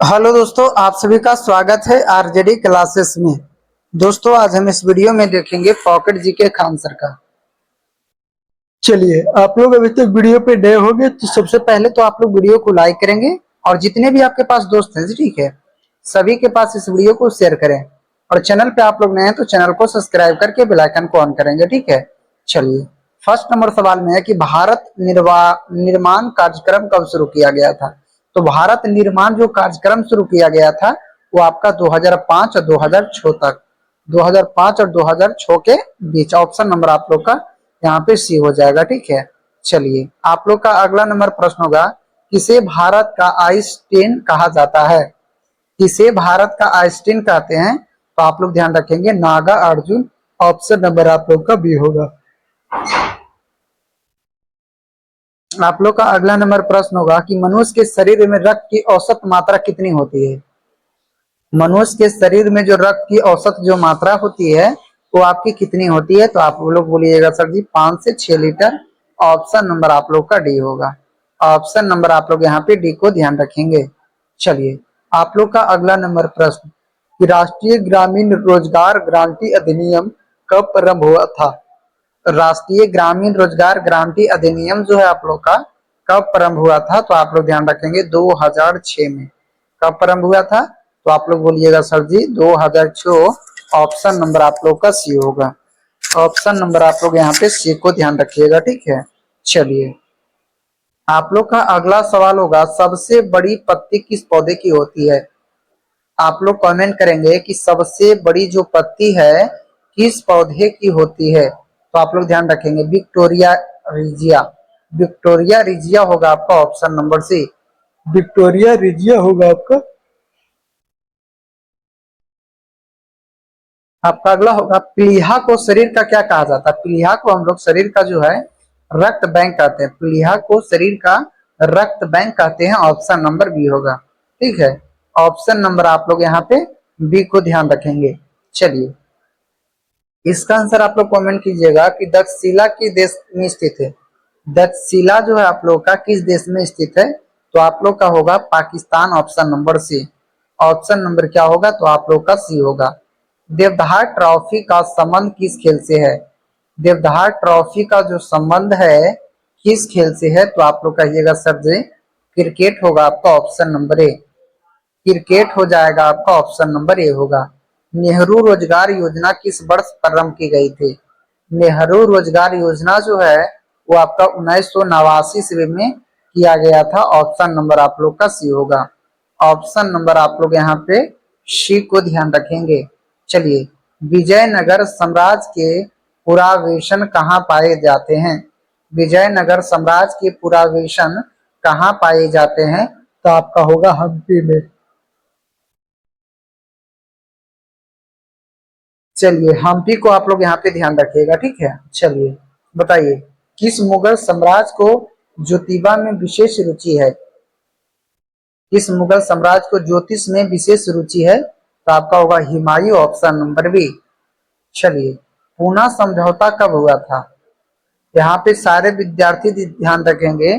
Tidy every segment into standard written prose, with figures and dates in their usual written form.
Hello दोस्तों, आप सभी का स्वागत है आरजेडी क्लासेस में। दोस्तों, आज हम इस वीडियो में देखेंगे पॉकेट जीके का आंसर का। चलिए, आप लोग अभी तक वीडियो पे नए होंगे तो सबसे पहले तो आप लोग वीडियो को लाइक करेंगे और जितने भी आपके पास दोस्त हैं, ठीक है, सभी के पास इस वीडियो को शेयर करें। और चैनल पे आप लोग नए हैं तो चैनल को सब्सक्राइब करके बेल आइकन को ऑन करेंगे, ठीक है। चलिए, फर्स्ट नंबर सवाल में है कि भारत निर्माण कार्यक्रम कब शुरू किया गया था। तो भारत निर्माण जो कार्यक्रम शुरू किया गया था वो आपका 2005 और 2006 तक, 2005 और 2006 के बीच। ऑप्शन नंबर आप लोग का यहाँ पे सी हो जाएगा, ठीक है। चलिए, आप लोग का अगला नंबर प्रश्न होगा, किसे भारत का आइंस्टीन कहा जाता है। किसे भारत का आइंस्टीन कहते हैं, तो आप लोग ध्यान रखेंगे नागा अर्जुन। ऑप्शन नंबर आप लोग का बी होगा। आप लोग का अगला नंबर प्रश्न होगा कि मनुष्य के शरीर में रक्त की औसत मात्रा कितनी होती है। मनुष्य के शरीर में जो रक्त की औसत जो मात्रा होती है वो आपकी कितनी होती है, तो आप लोग बोलिएगा सर जी 5 से 6 लीटर। ऑप्शन नंबर आप लोग का डी होगा। ऑप्शन नंबर आप लोग यहाँ पे डी को ध्यान रखेंगे। चलिए, आप लोग का अगला नंबर प्रश्न कि राष्ट्रीय ग्रामीण रोजगार गारंटी अधिनियम कब प्रारंभ हुआ था। राष्ट्रीय ग्रामीण रोजगार गारंटी अधिनियम जो है आप लोग का कब प्रारंभ हुआ था, तो आप लोग ध्यान रखेंगे 2006 में। कब प्रारंभ हुआ था, तो आप लोग बोलिएगा सर जी 2006। ऑप्शन नंबर आप लोग का सी होगा। ऑप्शन नंबर आप लोग यहाँ पे सी को ध्यान रखिएगा, ठीक है। चलिए, आप लोग का अगला सवाल होगा, सबसे बड़ी पत्ती किस पौधे की होती है। आप लोग कमेंट करेंगे कि सबसे बड़ी जो पत्ती है किस पौधे की होती है, तो आप लोग ध्यान रखेंगे विक्टोरिया रिजिया। विक्टोरिया रिजिया होगा आपका option number C. Victoria regia होगा आपका। आपका अगला होगा, प्लीहा को शरीर का क्या कहा जाता है। प्लीहा को हम लोग शरीर का जो है रक्त बैंक कहते हैं। प्लीहा को शरीर का रक्त बैंक कहते हैं। ऑप्शन नंबर बी होगा, ठीक है। ऑप्शन नंबर आप लोग यहाँ पे बी को ध्यान रखेंगे। चलिए, इसका आंसर आप लोग कमेंट कीजिएगा कि तक्षशिला किस देश में स्थित है। तक्षशिला जो है आप लोग का किस देश में स्थित है, तो आप लोग का होगा Pakistan. Option number C. Option number क्या होगा, तो आप लोग का सी होगा। देवधार ट्रॉफी का संबंध किस खेल से है। देवधार ट्रॉफी का जो संबंध है किस खेल से है, तो आप लोग कहिएगा सर जी क्रिकेट होगा आपका। Option number A. क्रिकेट हो जाएगा आपका। ऑप्शन नंबर ए होगा। नेहरू रोजगार योजना किस वर्ष प्रारंभ की गई थी। नेहरू रोजगार योजना जो है वो आपका 1989 ईस्वी में किया गया था। ऑप्शन नंबर आप लोग का सी होगा। ऑप्शन नंबर आप लोग यहाँ पे सी को ध्यान रखेंगे। चलिए, विजयनगर साम्राज्य के पुरावेशन कहाँ पाए जाते हैं। विजयनगर साम्राज्य के पुरावेशन कहाँ पाए जाते हैं, तो आपका होगा हम्पी में। चलिए, हम्पी को आप लोग यहाँ पे ध्यान रखिएगा, ठीक है। चलिए, बताइए किस मुगल साम्राज्य को ज्योतिबा में विशेष रुचि है। किस मुगल साम्राज्य को ज्योतिष में विशेष रुचि है, तो आपका होगा हुमायूं। Option number B. चलिए, पूना समझौता कब हुआ था। यहाँ पे सारे विद्यार्थी ध्यान रखेंगे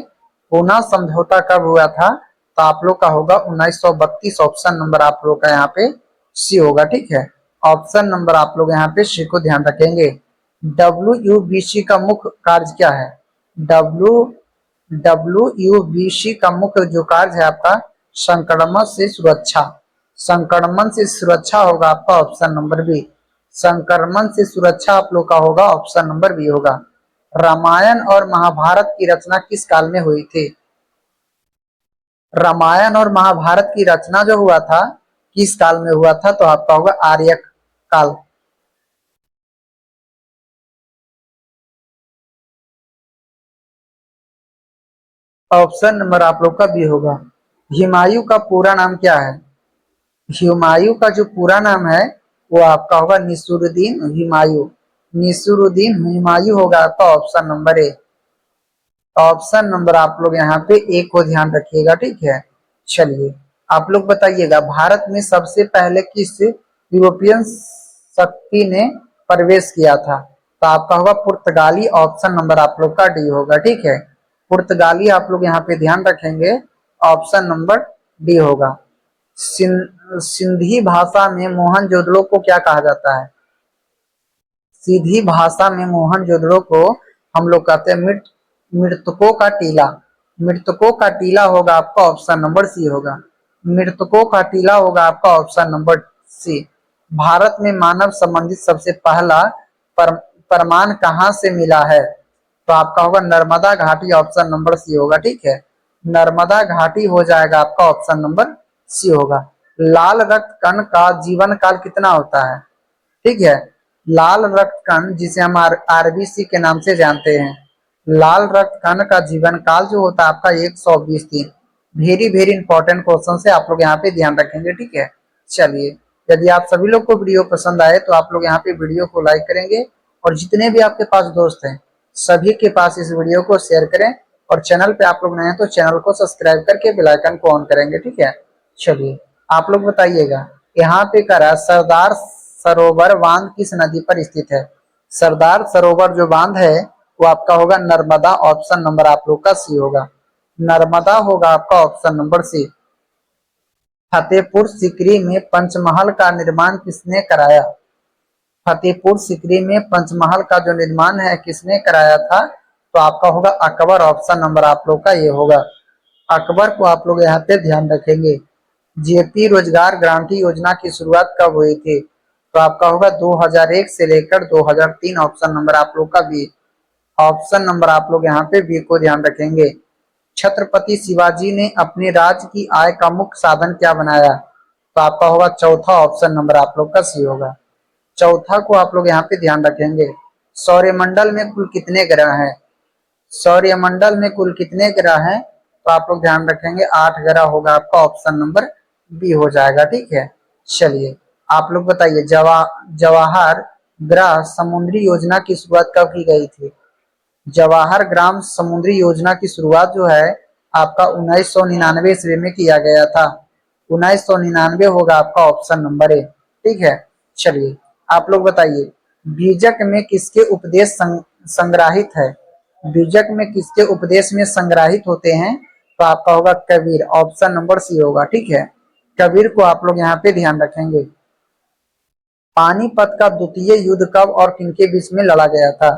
पूना समझौता कब हुआ था, तो आप लोग का होगा 1932। ऑप्शन नंबर आप लोग का यहाँ पे सी होगा, ठीक है। ऑप्शन नंबर आप लोग यहाँ पे सी को ध्यान रखेंगे। WUBC का मुख्य कार्य क्या है। डब्ल्यू WUBC का मुख्य जो कार्य है आपका संक्रमण से सुरक्षा। संक्रमण से सुरक्षा होगा आपका। Option number B. संक्रमण से सुरक्षा आप लोग का होगा। ऑप्शन नंबर बी होगा। रामायण और महाभारत की रचना किस काल में हुई थी। रामायण और महाभारत की रचना जो हुआ था किस काल में हुआ था, तो आपका होगा आर्य काल। ऑप्शन नंबर आप लोग का बी होगा। हुमायूं का पूरा नाम क्या है। हुमायूं का जो पूरा नाम है वो आपका होगा निसरुद्दीन हुमायूं। निसरुद्दीन हुमायूं होगा आपका। Option number A. Option number आप लोग यहाँ पे ए को ध्यान रखिएगा, ठीक है। चलिए, आप लोग बताइएगा भारत में सबसे पहले किस यूरोपियन शक्ति ने प्रवेश किया था, तो आपका होगा पुर्तगाली। ऑप्शन नंबर आप लोग का डी होगा, ठीक है। पुर्तगाली आप लोग यहाँ पे ध्यान रखेंगे। ऑप्शन नंबर डी होगा। सिंधी भाषा में मोहनजोदड़ो को क्या कहा जाता है? सीधी भाषा में मोहनजोदड़ो को हम लोग कहते हैं मृतकों का टीला। मृतकों का टीला होगा आपका ऑप्शन नंबर सी होगा। मृतकों का टीला होगा आपका ऑप्शन नंबर सी। भारत में मानव संबंधित सबसे पहला पर, परमाणु कहाँ से मिला है? तो आपका होगा नर्मदा घाटी, ऑप्शन नंबर सी होगा। ठीक है, नर्मदा घाटी हो जाएगा आपका, ऑप्शन नंबर सी होगा। लाल रक्त कण का जीवन काल कितना होता है? ठीक है, लाल रक्त कण जिसे हम आरबीसी के नाम से जानते हैं, लाल रक्त कण का जीवन काल जो होता है आपका 120 दिन। वेरी वेरी इंपॉर्टेंट क्वेश्चन से आप लोग यहाँ पे ध्यान रखेंगे। ठीक है, चलिए, यदि आप सभी लोग को वीडियो पसंद आए तो आप लोग यहाँ पे वीडियो को लाइक करेंगे और जितने भी आपके पास दोस्त हैं सभी के पास इस वीडियो को शेयर करें, और चैनल पे आप लोग नए हैं तो चैनल को सब्सक्राइब करके बेल आइकन को ऑन करेंगे। ठीक है, चलिए आप लोग बताइएगा, यहाँ पे करा सरदार सरोवर बांध किस नदी पर स्थित है? सरदार सरोवर जो बांध है वो आपका होगा नर्मदा, ऑप्शन नंबर आप लोग का सी होगा। नर्मदा होगा आपका option number C. Fatehpur Sikri में पंचमहल का निर्माण किसने कराया? फतेहपुर सीकरी में पंचमहल का जो निर्माण है किसने कराया था? तो आपका होगा अकबर, ऑप्शन नंबर आप लोग का ये होगा। अकबर को आप लोग यहाँ पे ध्यान रखेंगे। जेपी रोजगार गारंटी योजना की शुरुआत कब हुई थी? तो आपका होगा 2001 से लेकर 2003, ऑप्शन नंबर आप लोग का बी। ऑप्शन नंबर आप लोग यहाँ पे बी को ध्यान रखेंगे। छत्रपति शिवाजी ने अपने राज्य की आय का मुख्य साधन क्या बनाया? तो आपका होगा चौथा, ऑप्शन नंबर आप लोग का सी होगा। चौथा को आप लोग यहाँ पे ध्यान रखेंगे। सौरमंडल में कुल कितने ग्रह हैं? सौरमंडल में कुल कितने ग्रह हैं? तो आप लोग ध्यान रखेंगे 8 ग्रह होगा आपका, ऑप्शन नंबर बी हो जाएगा। ठीक है, चलिए आप लोग बताइए, जवाहर ग्राम समुद्री योजना की शुरुआत कब की गई थी? जवाहर ग्राम समुद्री योजना की शुरुआत जो है आपका 1999 ईस्वी में किया गया था। 1999 होगा आपका, ऑप्शन नंबर ए। ठीक है, चलिए आप लोग बताइए, बीजक में किसके उपदेश संग्रहित है? बीजक में किसके उपदेश में संग्रहित होते हैं? तो आपका होगा कबीर, ऑप्शन नंबर सी होगा। ठीक है, कबीर को आप लोग यहाँ पे ध्यान रखेंगे। पानीपत का द्वितीय युद्ध कब और किनके बीच में लड़ा गया था?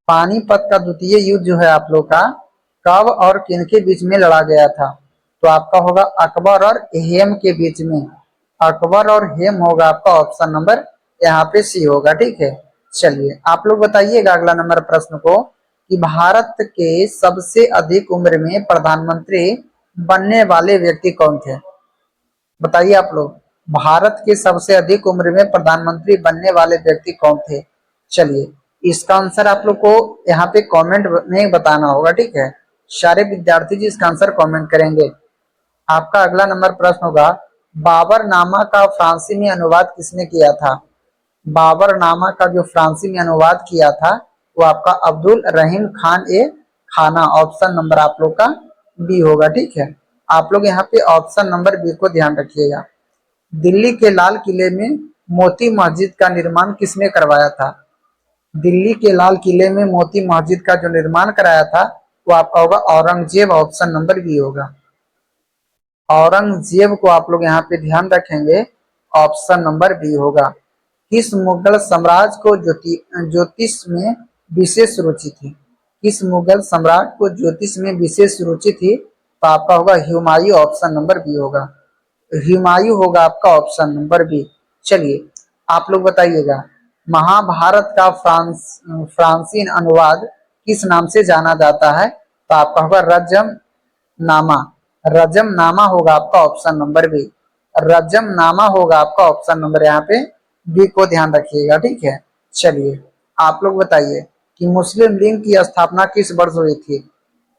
पानीपत का द्वितीय युद्ध जो है आप लोग का कब और किनके बीच में लड़ा गया था? तो आपका होगा अकबर और हेम के बीच में। अकबर और हेम होगा आपका, ऑप्शन नंबर यहाँ पे सी होगा। ठीक है, चलिए आप लोग बताइएगा अगला नंबर प्रश्न को, कि भारत के सबसे अधिक उम्र में प्रधानमंत्री बनने वाले व्यक्ति कौन थे? बताइए आप लोग, भारत के सबसे अधिक उम्र में प्रधानमंत्री बनने वाले व्यक्ति कौन थे? चलिए इसका आंसर आप लोग को यहाँ पे कमेंट में बताना होगा। ठीक है, सारे विद्यार्थी जी इसका आंसर कमेंट करेंगे। आपका अगला नंबर प्रश्न होगा, बाबरनामा का फ्रांसी में अनुवाद किसने किया था? बाबरनामा का जो फ्रांसी में अनुवाद किया था वो आपका अब्दुल रहीम खान ए खाना, ऑप्शन नंबर आप लोग का बी होगा। ठीक है, आप लोग यहाँ पे ऑप्शन नंबर बी को ध्यान रखिएगा। दिल्ली के लाल किले में मोती मस्जिद का निर्माण किसने करवाया था? दिल्ली के लाल किले में मोती मस्जिद का जो निर्माण कराया था वो आपका होगा औरंगजेब, ऑप्शन नंबर बी होगा। औरंगजेब को आप लोग यहाँ पे ध्यान रखेंगे, ऑप्शन नंबर बी होगा। किस मुगल सम्राट को ज्योतिष में विशेष रुचि थी? किस मुगल सम्राट को ज्योतिष में विशेष रुचि थी? तो आपका होगा हुमायूं, ऑप्शन नंबर बी होगा। हुमायूं होगा आपका, ऑप्शन नंबर बी। चलिए आप लोग बताइएगा, महाभारत का फ्रांसीन अनुवाद किस नाम से जाना जाता है? तो आपका होगा रजम नामा। रजम नामा होगा आपका, ऑप्शन नंबर बी। रजम नामा होगा आपका, ऑप्शन नंबर यहाँ पे बी को ध्यान रखिएगा। ठीक है, चलिए आप लोग बताइए कि मुस्लिम लीग की स्थापना किस वर्ष हुई थी?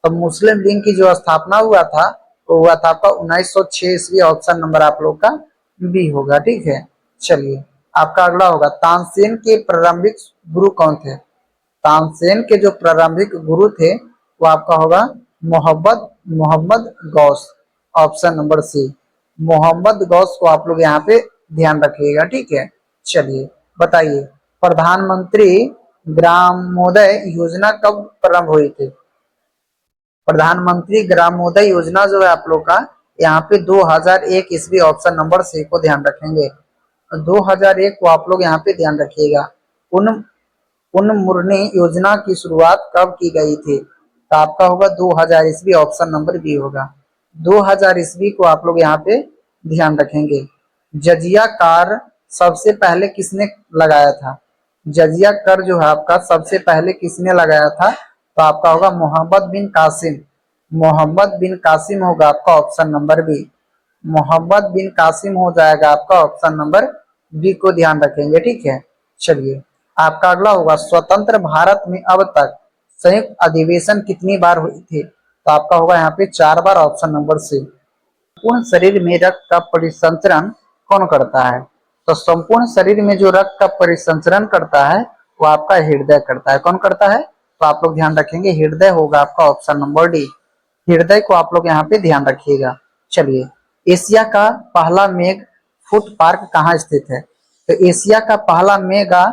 तो मुस्लिम लीग की जो स्थापना हुआ था वो हुआ था आपका 1906 ईस्वी, ऑप्शन नंबर आप लोग का बी होगा। ठीक है, चलिए आपका अगला होगा, तानसेन के प्रारंभिक गुरु कौन थे? तानसेन के जो प्रारंभिक गुरु थे वो आपका होगा Mohammed Mohammed Ghaus, option number C. Mohammed Ghaus को आप लोग यहाँ पे ध्यान रखिएगा। ठीक है, चलिए बताइए, प्रधानमंत्री ग्रामोदय योजना कब प्रारंभ हुई थी? प्रधानमंत्री ग्रामोदय योजना जो है आप लोग का यहाँ पे 2001 ईस्वी ऑप्शन नंबर सी को ध्यान रखेंगे। 2001 को आप लोग यहाँ पे ध्यान रखिएगा। उन उन्मुरनी योजना की शुरुआत कब की गई थी? तो आपका होगा 2000 ईस्वी, ऑप्शन नंबर बी होगा। 2000 ईस्वी को आप लोग यहाँ पे ध्यान रखेंगे। जजिया कर सबसे पहले किसने लगाया था? जजिया कर जो है आपका सबसे पहले किसने लगाया था? तो आपका होगा मोहम्मद बिन कासिम। मोहम्मद बिन कासिम होगा आपका ऑप्शन नंबर बी। मोहम्मद बिन कासिम हो जाएगा आपका ऑप्शन नंबर बी को ध्यान रखेंगे, ठीक है। चलिए आपका अगला होगा, स्वतंत्र भारत में अब तक संयुक्त अधिवेशन कितनी बार हुई थी? तो आपका होगा यहाँ पे 4 बार, ऑप्शन नंबर सी। संपूर्ण शरीर में रक्त का परिसंचरण कौन करता है? तो संपूर्ण शरीर में जो रक्त का परिसंचरण करता है वो आपका हृदय करता है। कौन करता है? तो आप लोग ध्यान रखेंगे हृदय होगा आपका ऑप्शन नंबर डी। हृदय को आप लोग यहाँ पे ध्यान रखिएगा। चलिए, एशिया का पहला मेग फूड पार्क कहाँ स्थित है? तो एशिया का पहला मेगा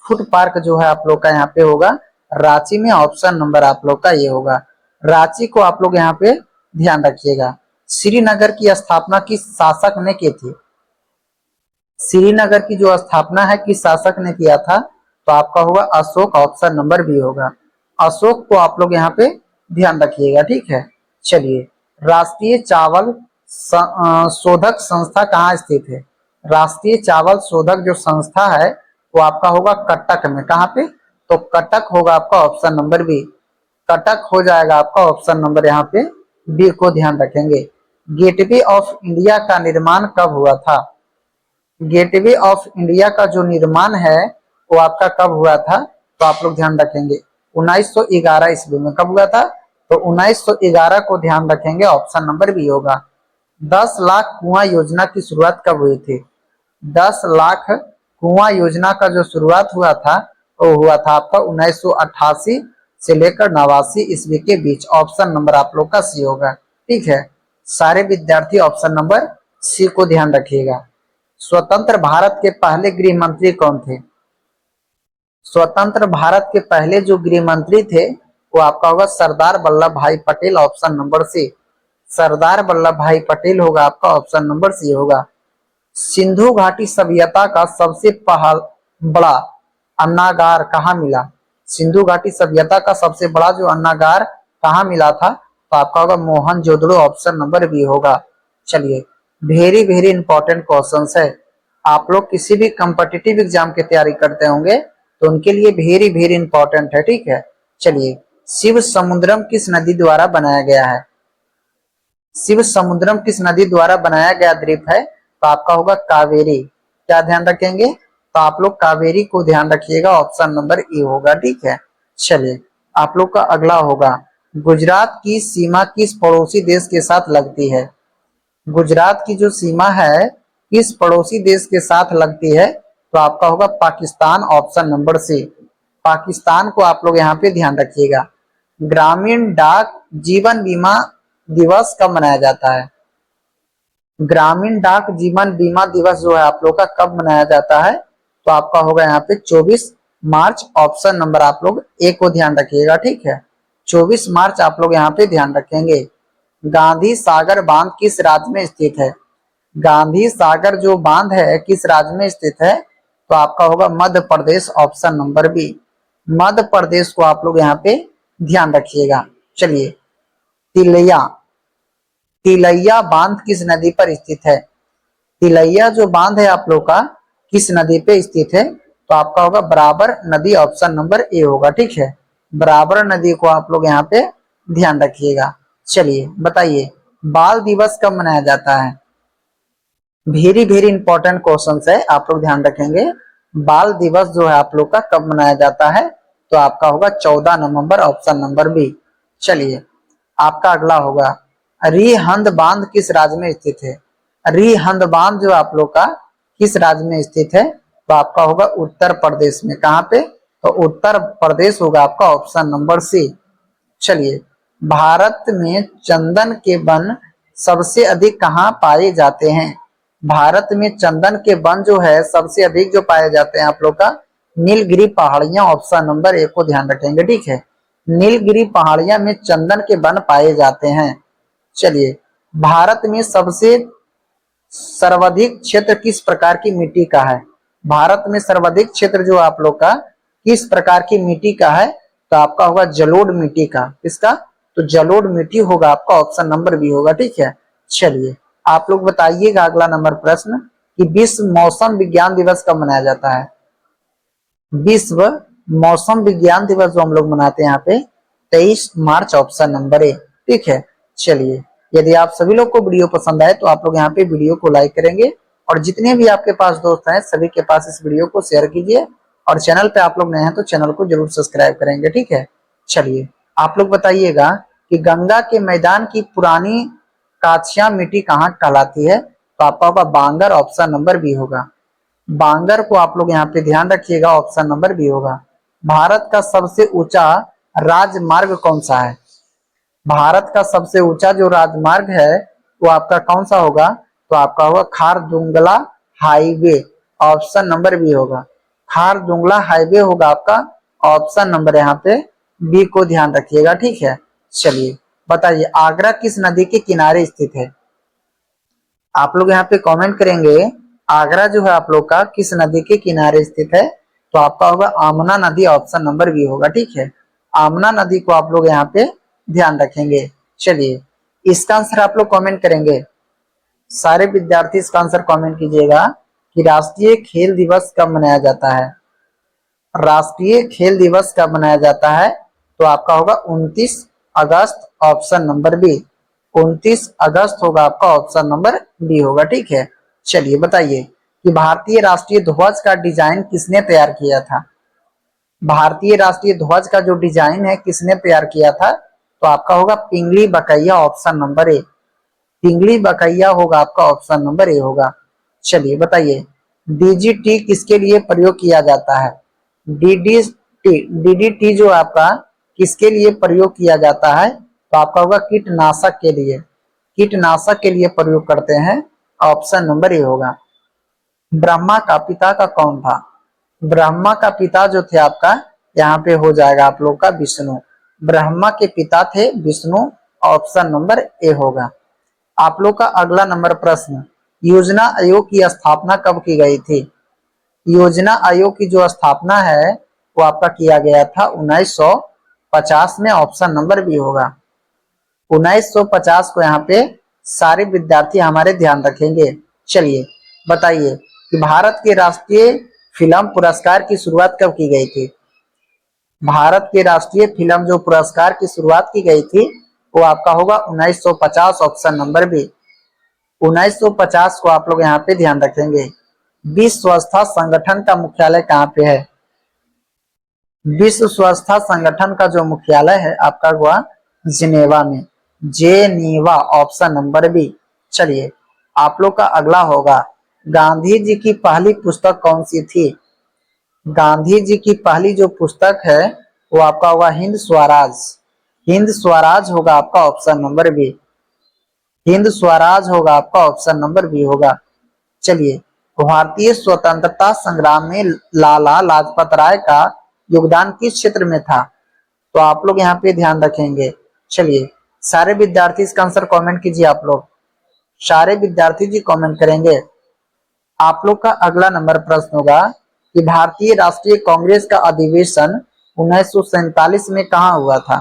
फूड पार्क जो है आप लोग का यहाँ पे होगा रांची में, ऑप्शन नंबर आप लोग का ये होगा। रांची को आप लोग यहाँ पे ध्यान रखिएगा। श्रीनगर की स्थापना किस शासक ने की थी? श्रीनगर की जो स्थापना है किस शासक ने किया था? तो आपका होगा अशोक, ऑप्शन नंबर बी होगा। अशोक को आप लोग यहाँ पे ध्यान रखिएगा, ठीक है। चलिए, राष्ट्रीय चावल शोधक संस्था कहाँ स्थित है? राष्ट्रीय चावल शोधक जो संस्था है वो आपका होगा कटक में। कहाँ पे? तो कटक होगा आपका ऑप्शन नंबर बी। कटक हो जाएगा आपका ऑप्शन नंबर यहाँ पे बी को ध्यान रखेंगे। गेटवे ऑफ इंडिया का निर्माण कब हुआ था? गेटवे ऑफ इंडिया का जो निर्माण है वो आपका कब हुआ था? तो आप लोग ध्यान रखेंगे 1911 ईस्वी में। कब हुआ था? तो 1911 को ध्यान रखेंगे, ऑप्शन नंबर बी होगा। 10 लाख कुआं योजना की शुरुआत कब हुई थी? 10 लाख कुआं योजना का जो शुरुआत हुआ था वो हुआ था आपका 1988 से लेकर 89 ईस्वी के बीच, ऑप्शन नंबर आप लोग का सी होगा, ठीक है। सारे विद्यार्थी ऑप्शन नंबर सी को ध्यान रखिएगा। स्वतंत्र भारत के पहले गृह मंत्री कौन थे? स्वतंत्र भारत के पहले जो गृह मंत्री थे वो आपका होगा सरदार वल्लभ भाई पटेल, ऑप्शन नंबर सी। सरदार वल्लभ भाई पटेल होगा आपका ऑप्शन नंबर सी होगा। सिंधु घाटी सभ्यता का सबसे बड़ा अन्नागार कहाँ मिला? सिंधु घाटी सभ्यता का सबसे बड़ा जो अन्नागार कहाँ मिला था? तो आपका होगा मोहनजोदड़ो, ऑप्शन नंबर बी होगा। चलिए, वेरी वेरी इंपॉर्टेंट क्वेश्चन है। आप लोग किसी भी कॉम्पिटिटिव एग्जाम की तैयारी करते होंगे तो उनके लिए वेरी वेरी इंपॉर्टेंट है, ठीक है। चलिए, शिव समुद्रम किस नदी द्वारा बनाया गया है? शिव समुद्रम किस नदी द्वारा बनाया गया द्वीप है? तो आपका होगा कावेरी। क्या ध्यान रखेंगे? तो आप लोग कावेरी को ध्यान रखिएगा, ऑप्शन नंबर ई होगा, ठीक है। चलिए, आप लोग का अगला होगा, गुजरात की सीमा किस पड़ोसी देश के साथ लगती है? गुजरात की जो सीमा है किस पड़ोसी देश के साथ लगती है? तो आपका होगा Pakistan, option number C. Pakistan को आप लोग यहाँ पे ध्यान रखिएगा। ग्रामीण डाक जीवन बीमा दिवस कब मनाया जाता है? ग्रामीण डाक जीवन बीमा दिवस जो है आप लोग का कब मनाया जाता है? तो आपका होगा यहाँ पे 24 मार्च, ऑप्शन नंबर आप लोग ए को ध्यान रखिएगा, ठीक है। 24 मार्च आप लोग यहाँ पे ध्यान रखेंगे। गांधी सागर बांध किस राज्य में स्थित है? गांधी सागर जो बांध है किस राज्य में स्थित है? तो आपका होगा Madhya Pradesh, option number B. Madhya Pradesh को आप लोग यहाँ पे ध्यान रखिएगा। चलिए, तिलैया तिलैया बांध किस नदी पर स्थित है? तिलैया जो बांध है आप लोग का किस नदी पे स्थित है? तो आपका होगा बराबर नदी, ऑप्शन नंबर ए होगा, ठीक है। बराबर नदी को आप लोग यहाँ पे ध्यान रखिएगा। चलिए बताइए, बाल दिवस कब मनाया जाता है? वेरी वेरी इंपॉर्टेंट क्वेश्चन है, आप लोग ध्यान रखेंगे। बाल दिवस जो है आप लोग का कब मनाया जाता है? तो आपका होगा 14 नवंबर, ऑप्शन नंबर बी। चलिए, आपका अगला होगा, रिहंद बांध किस राज्य में स्थित है? रिहंद बांध जो आप लोग का किस राज्य में स्थित है? तो आपका होगा उत्तर प्रदेश में। कहाँ पे? तो उत्तर प्रदेश होगा आपका, ऑप्शन नंबर सी। चलिए, भारत में चंदन के वन सबसे अधिक कहाँ पाए जाते हैं? भारत में चंदन के वन जो है सबसे अधिक जो पाए जाते हैं आप लोग का नीलगिरी पहाड़ियां, ऑप्शन नंबर ए को ध्यान रखेंगे, ठीक है। नीलगिरी पहाड़ियां में चंदन के वन पाए जाते हैं। चलिए, भारत में सबसे सर्वाधिक क्षेत्र किस प्रकार की मिट्टी का है? भारत में सर्वाधिक क्षेत्र जो आप लोग का किस प्रकार की मिट्टी का है? तो आपका होगा जलोढ़ मिट्टी का। किसका? तो जलोढ़ मिट्टी होगा आपका, ऑप्शन नंबर बी होगा। ठीक है, चलिए आप लोग बताइएगा अगला नंबर प्रश्न कि विश्व मौसम विज्ञान दिवस कब मनाया जाता है? विश्व मौसम विज्ञान दिवस जो हम लोग मनाते हैं यहाँ पे 23 मार्च, ऑप्शन नंबर ए। ठीक है, चलिए यदि आप सभी लोग को वीडियो पसंद आए तो आप लोग यहाँ पे वीडियो को लाइक करेंगे और जितने भी आपके पास दोस्त हैं सभी के पास इस वीडियो को शेयर कीजिए और चैनल पे आप लोग नए हैं तो चैनल को जरूर सब्सक्राइब करेंगे। ठीक है, चलिए आप लोग बताइएगा कि गंगा के मैदान की पुरानी काछिया मिट्टी कहाँ कहलाती है? तो आपका होगा बांगर, ऑप्शन नंबर बी होगा। बांगर को आप लोग यहाँ पे ध्यान रखिएगा, ऑप्शन नंबर बी होगा। भारत का सबसे ऊंचा राजमार्ग कौन सा है? भारत का सबसे ऊंचा जो राजमार्ग है वो आपका कौन सा होगा? तो आपका होगा Khardungla highway, option number B होगा। खारदुंगला हाईवे होगा आपका, ऑप्शन नंबर यहाँ पे बी को ध्यान रखिएगा। ठीक है, चलिए बताइए आगरा किस नदी के किनारे स्थित है? आप लोग यहाँ पे कमेंट करेंगे आगरा जो है आप लोग का किस नदी के किनारे स्थित है? तो आपका होगा आमना नदी, ऑप्शन नंबर बी होगा। ठीक है, आमना नदी को आप लोग यहाँ पे ध्यान रखेंगे। चलिए इसका आंसर आप लोग कमेंट करेंगे, सारे विद्यार्थी इसका आंसर कमेंट कीजिएगा कि राष्ट्रीय खेल दिवस कब मनाया जाता है? राष्ट्रीय खेल दिवस कब मनाया जाता है? तो आपका होगा 29 अगस्त, ऑप्शन नंबर बी। 29 अगस्त होगा आपका, ऑप्शन नंबर बी होगा। ठीक है, चलिए बताइए कि भारतीय राष्ट्रीय ध्वज का डिजाइन किसने तैयार किया था? भारतीय राष्ट्रीय ध्वज का जो डिजाइन है किसने तैयार किया था? तो आपका होगा पिंगली बकैया, ऑप्शन नंबर ए। पिंगली बकैया होगा आपका, ऑप्शन नंबर ए होगा। चलिए बताइए डीजीटी किसके लिए प्रयोग किया जाता है? डीडीटी जो आपका किसके लिए प्रयोग किया जाता है? तो आपका होगा कीटनाशक के लिए। कीटनाशक के लिए प्रयोग करते हैं, ऑप्शन नंबर ए होगा। ब्रह्मा का पिता का कौन था? ब्रह्मा का पिता जो थे आपका यहाँ पे हो जाएगा आप लोग का विष्णु। ब्रह्मा के पिता थे विष्णु, ऑप्शन नंबर ए होगा। आप लोग का अगला नंबर प्रश्न, योजना आयोग की स्थापना कब की गई थी? योजना आयोग की जो स्थापना है वो आपका किया गया था 1950 में, ऑप्शन नंबर बी होगा। 1950 को यहाँ पे सारे विद्यार्थी हमारे ध्यान रखेंगे। चलिए बताइए कि भारत के राष्ट्रीय फिल्म पुरस्कार की शुरुआत कब की गई थी? भारत के राष्ट्रीय फिल्म जो पुरस्कार की शुरुआत की गई थी वो आपका होगा 1950, ऑप्शन नंबर बी। 1950 को आप लोग यहाँ पे ध्यान रखेंगे। विश्व स्वास्थ्य संगठन का मुख्यालय कहाँ पे है? विश्व स्वास्थ्य संगठन का जो मुख्यालय है आपका हुआ जिनेवा में, जेनीवा, ऑप्शन नंबर बी। चलिए आप लोग का अगला होगा गांधी जी की पहली पुस्तक कौन सी थी? गांधी जी की पहली जो पुस्तक है वो आपका होगा हिंद स्वराज। हिंद स्वराज होगा आपका, option number B. Hind Swaraj होगा आपका, ऑप्शन नंबर बी होगा। चलिए भारतीय स्वतंत्रता संग्राम में लाला लाजपत राय का योगदान किस क्षेत्र में था? तो आप लोग यहाँ पे ध्यान रखेंगे। चलिए सारे विद्यार्थी इसका आंसर कमेंट कीजिए। आप लोग सारे विद्यार्थी जी कमेंट करेंगे। आप लोग का अगला नंबर प्रश्न होगा कि भारतीय राष्ट्रीय कांग्रेस का अधिवेशन 1947 में कहाँ हुआ था?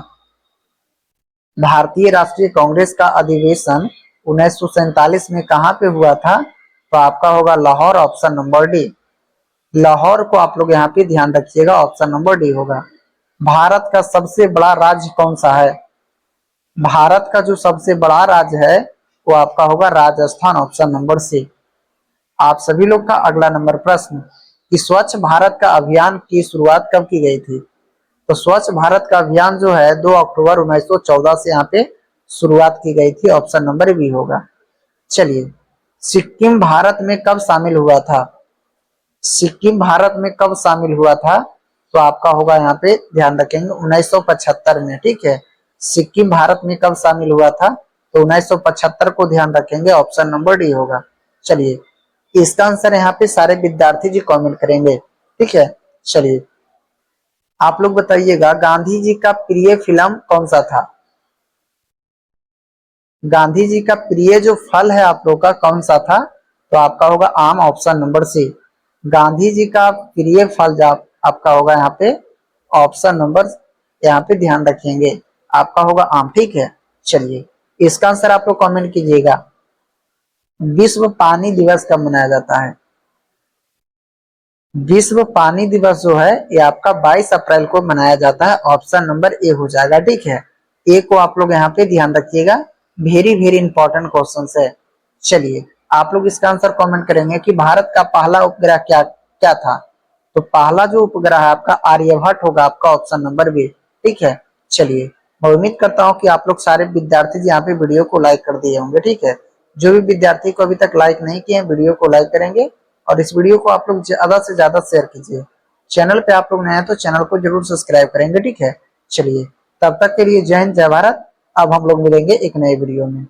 भारतीय राष्ट्रीय कांग्रेस का अधिवेशन 1947 में कहाँ पे हुआ था? तो आपका होगा Lahore, option number D. Lahore को आप लोग यहाँ पे ध्यान रखिएगा, ऑप्शन नंबर डी होगा। भारत का सबसे बड़ा राज्य कौन सा है? भारत का जो सबसे बड़ा राज्य है वो आपका होगा राजस्थान, ऑप्शन नंबर सी। आप सभी लोग का अगला नंबर प्रश्न कि स्वच्छ भारत का अभियान की शुरुआत कब की गई थी? तो स्वच्छ भारत का अभियान जो है 2 अक्टूबर 1914 से यहाँ पे शुरुआत की गई थी, ऑप्शन नंबर बी होगा। चलिए सिक्किम भारत में कब शामिल हुआ था? सिक्किम भारत में कब शामिल हुआ था? तो आपका होगा यहाँ पे ध्यान रखेंगे 1975 में। ठीक है, सिक्किम भारत में कब शामिल हुआ था? तो 1975 को ध्यान रखेंगे, ऑप्शन नंबर डी होगा। चलिए इसका आंसर यहाँ पे सारे विद्यार्थी जी कमेंट करेंगे। ठीक है, चलिए आप लोग बताइएगा गांधी जी का प्रिय फिल्म कौन सा था? गांधी जी का प्रिय जो फल है आप लोग का कौन सा था? तो आपका होगा आम, ऑप्शन नंबर सी। गांधी जी का प्रिय फल जो आपका होगा यहाँ पे ऑप्शन नंबर, यहाँ पे ध्यान रखेंगे, आपका होगा आम। ठीक है, चलिए इसका आंसर आप लोग कमेंट कीजिएगा। विश्व पानी दिवस कब मनाया जाता है? विश्व पानी दिवस जो है ये आपका 22 अप्रैल को मनाया जाता है। ऑप्शन नंबर ए हो जाएगा। ठीक है, ए को आप लोग यहाँ पे ध्यान रखिएगा, वेरी वेरी इंपॉर्टेंट क्वेश्चन है। चलिए आप लोग इसका आंसर कमेंट करेंगे कि भारत का पहला उपग्रह क्या क्या था? तो पहला जो उपग्रह है आपका आर्यभट्ट होगा, आपका ऑप्शन नंबर बी। ठीक है, चलिए मैं उम्मीद करता हूँ कि आप लोग सारे विद्यार्थी यहाँ पे वीडियो को लाइक कर दिए होंगे। ठीक है, जो भी विद्यार्थी को अभी तक लाइक नहीं किए वीडियो को लाइक करेंगे और इस वीडियो को आप लोग ज्यादा से ज्यादा शेयर कीजिए। चैनल पे आप लोग नए हैं तो चैनल को जरूर सब्सक्राइब करेंगे। ठीक है, चलिए तब तक के लिए जय हिंद जय भारत। अब हम लोग मिलेंगे एक नए वीडियो में।